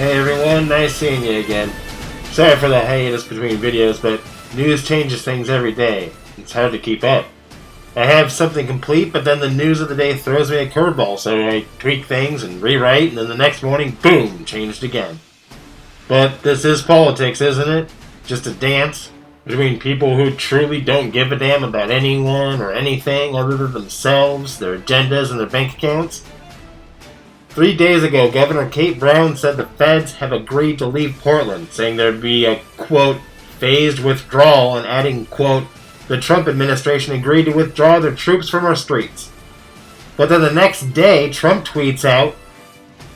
Hey everyone, nice seeing you again. Sorry for the hiatus between videos, but news changes things every day. It's hard to keep up. I have something complete, but then the news of the day throws me a curveball, so I tweak things and rewrite, and then the next morning, boom, changed again. But this is politics, isn't it? Just a dance between people who truly don't give a damn about anyone or anything other than themselves, their agendas, and their bank accounts. 3 days ago, Governor Kate Brown said the feds have agreed to leave Portland, saying there'd be a, quote, phased withdrawal, and adding, quote, the Trump administration agreed to withdraw their troops from our streets. But then the next day, Trump tweets out,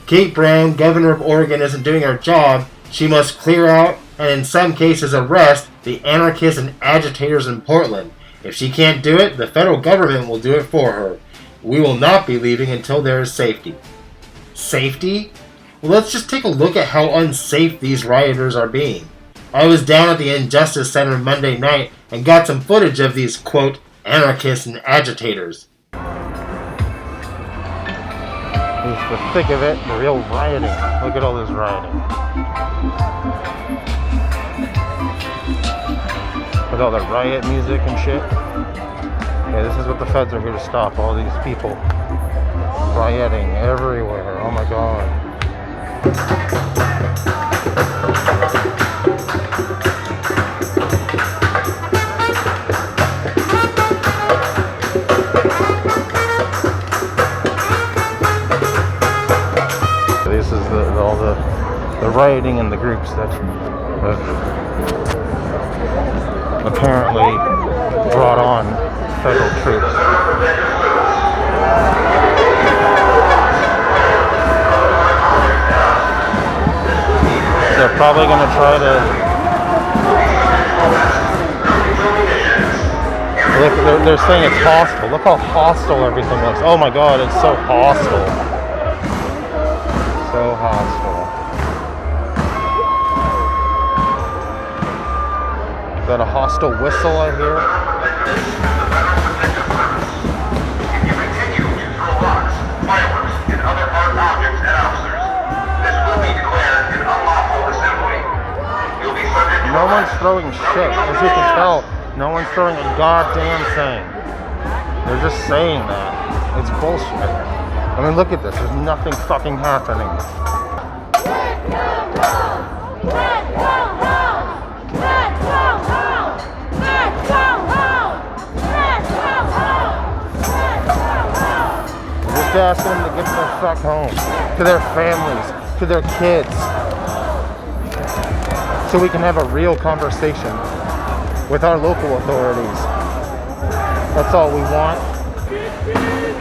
Kate Brown, governor of Oregon, isn't doing her job. She must clear out, and in some cases arrest, the anarchists and agitators in Portland. If she can't do it, the federal government will do it for her. We will not be leaving until there is safety. Safety? Well, let's just take a look at how unsafe these rioters are being. I was down at the Injustice Center Monday night and got some footage of these, quote, anarchists and agitators. It's the thick of it, the real rioting. Look at all this rioting. With all the riot music and shit. Yeah, this is what the feds are here to stop. All these people rioting everywhere. Oh my god. This is all the rioting in the groups that have apparently brought on federal troops. They're probably going to try to look. They're saying it's hostile. Look how hostile everything looks. Oh my god, it's so hostile. So hostile. Is that a hostile whistle I hear? If you continue to throw rocks, fireworks, and other hard objects at officers, this will be declared an unlawful assembly. You'll be subject to No one's throwing shit. As you can tell, no one's throwing a goddamn thing. They're just saying that. It's bullshit. I mean, look at this. There's nothing fucking happening. Just asking them to get the fuck home. To their families. To their kids. So we can have a real conversation with our local authorities. That's all we want.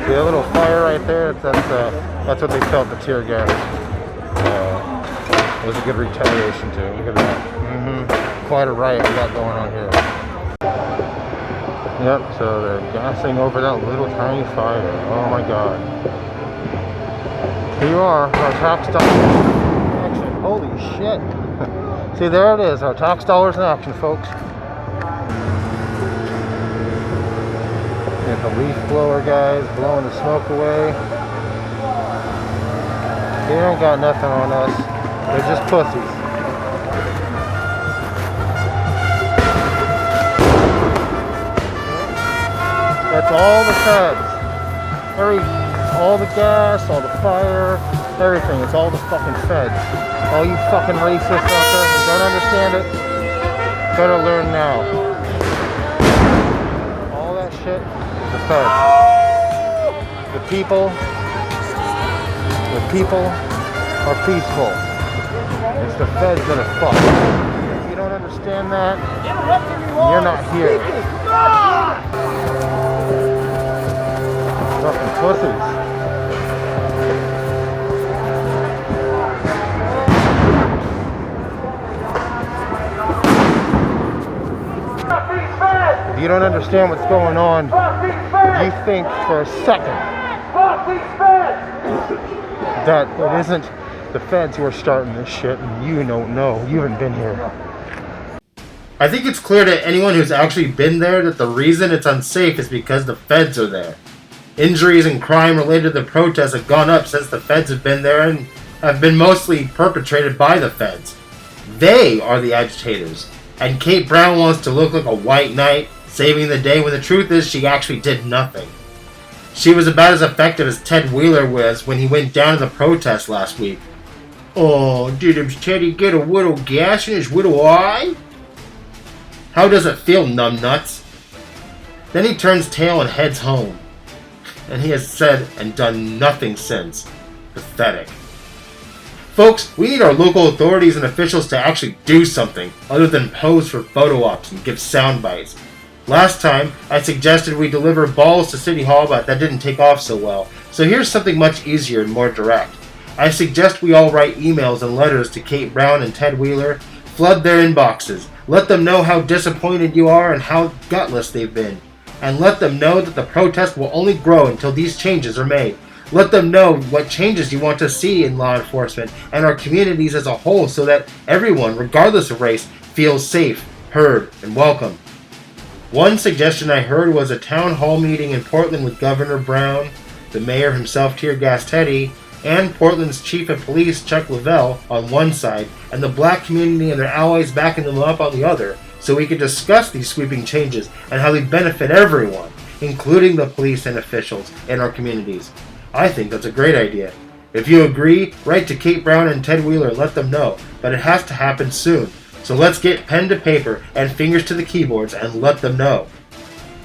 See a little fire right there? That's what they felt, the tear gas. It was a good retaliation too. Look at that. Quite a riot we got going on here. Yep, so they're gassing over that little tiny fire. Oh my god. Here you are, our tax dollars in action. Holy shit. See, there it is, our tax dollars in action, folks. Get the leaf blower guys blowing the smoke away. They don't got nothing on us. They're just pussies. That's all the feds. All the gas, all the fire, everything. It's all the fucking feds. All you fucking racists out there who don't understand it, better learn now. All that shit is the feds. The people are peaceful. It's the feds that are fucked. If you don't understand that, you're not here. Fucking pussies. If you don't understand what's going on, you think for a second that it isn't the feds who are starting this shit, and you don't know. You haven't been here. I think it's clear to anyone who's actually been there that the reason it's unsafe is because the feds are there. Injuries and crime related to the protests have gone up since the feds have been there, and have been mostly perpetrated by the feds. They are the agitators. And Kate Brown wants to look like a white knight, saving the day, when the truth is she actually did nothing. She was about as effective as Ted Wheeler was when he went down to the protest last week. Oh, did Teddy get a little gas in his little eye? How does it feel, numbnuts? Then he turns tail and heads home. And he has said and done nothing since. Pathetic. Folks, we need our local authorities and officials to actually do something other than pose for photo ops and give sound bites. Last time, I suggested we deliver balls to City Hall, but that didn't take off so well. So here's something much easier and more direct. I suggest we all write emails and letters to Kate Brown and Ted Wheeler, flood their inboxes, let them know how disappointed you are and how gutless they've been, and let them know that the protest will only grow until these changes are made. Let them know what changes you want to see in law enforcement and our communities as a whole, so that everyone, regardless of race, feels safe, heard, and welcome. One suggestion I heard was a town hall meeting in Portland with Governor Brown, the mayor himself, Tear Gas Teddy, and Portland's chief of police, Chuck Lavelle, on one side, and the black community and their allies backing them up on the other, so we could discuss these sweeping changes and how they benefit everyone, including the police and officials in our communities. I think that's a great idea. If you agree, write to Kate Brown and Ted Wheeler and let them know, but it has to happen soon. So let's get pen to paper and fingers to the keyboards and let them know.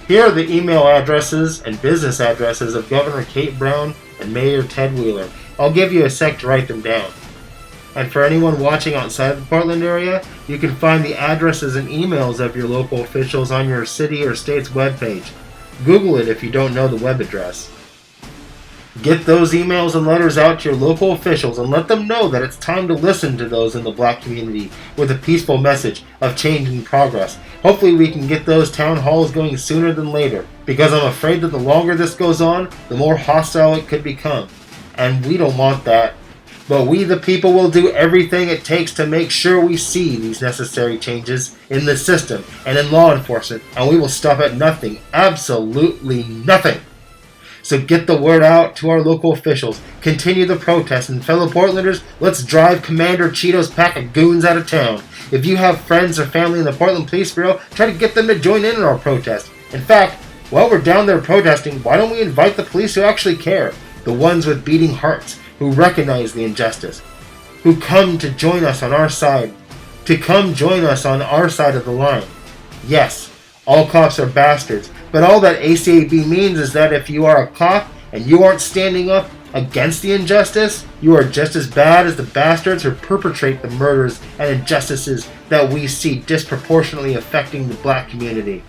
Here are the email addresses and business addresses of Governor Kate Brown and Mayor Ted Wheeler. I'll give you a sec to write them down. And for anyone watching outside of the Portland area, you can find the addresses and emails of your local officials on your city or state's webpage. Google it if you don't know the web address. Get those emails and letters out to your local officials and let them know that it's time to listen to those in the black community with a peaceful message of change and progress. Hopefully we can get those town halls going sooner than later, because I'm afraid that the longer this goes on, the more hostile it could become. And we don't want that. But we, the people, will do everything it takes to make sure we see these necessary changes in the system and in law enforcement, and we will stop at nothing, absolutely nothing. So get the word out to our local officials, continue the protest, and fellow Portlanders, let's drive Commander Cheeto's pack of goons out of town. If you have friends or family in the Portland Police Bureau, try to get them to join in our protest. In fact, while we're down there protesting, why don't we invite the police who actually care, the ones with beating hearts, who recognize the injustice, who come to join us on our side, of the line. Yes, all cops are bastards, but all that ACAB means is that if you are a cop and you aren't standing up against the injustice, you are just as bad as the bastards who perpetrate the murders and injustices that we see disproportionately affecting the black community.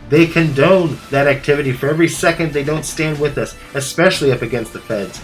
They condone that activity for every second they don't stand with us, especially up against the feds.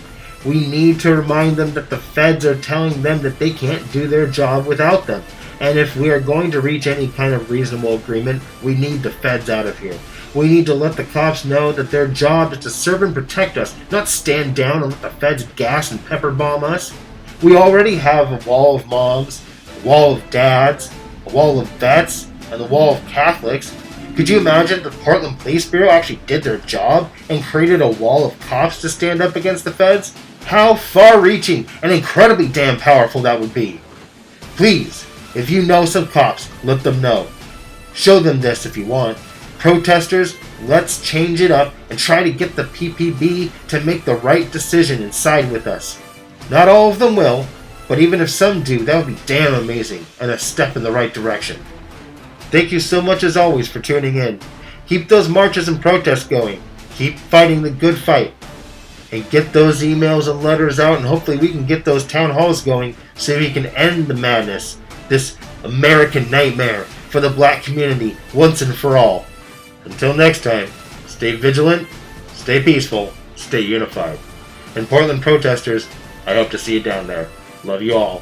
We need to remind them that the feds are telling them that they can't do their job without them. And if we are going to reach any kind of reasonable agreement, we need the feds out of here. We need to let the cops know that their job is to serve and protect us, not stand down and let the feds gas and pepper bomb us. We already have a wall of moms, a wall of dads, a wall of vets, and a wall of Catholics. Could you imagine if the Portland Police Bureau actually did their job and created a wall of cops to stand up against the feds? How far-reaching and incredibly damn powerful that would be. Please, if you know some cops, let them know. Show them this if you want. Protesters, let's change it up and try to get the PPB to make the right decision and side with us. Not all of them will, but even if some do, that would be damn amazing and a step in the right direction. Thank you so much as always for tuning in. Keep those marches and protests going. Keep fighting the good fight. And get those emails and letters out, and hopefully we can get those town halls going so we can end the madness, this American nightmare for the black community once and for all. Until next time, stay vigilant, stay peaceful, stay unified. And Portland protesters, I hope to see you down there. Love you all.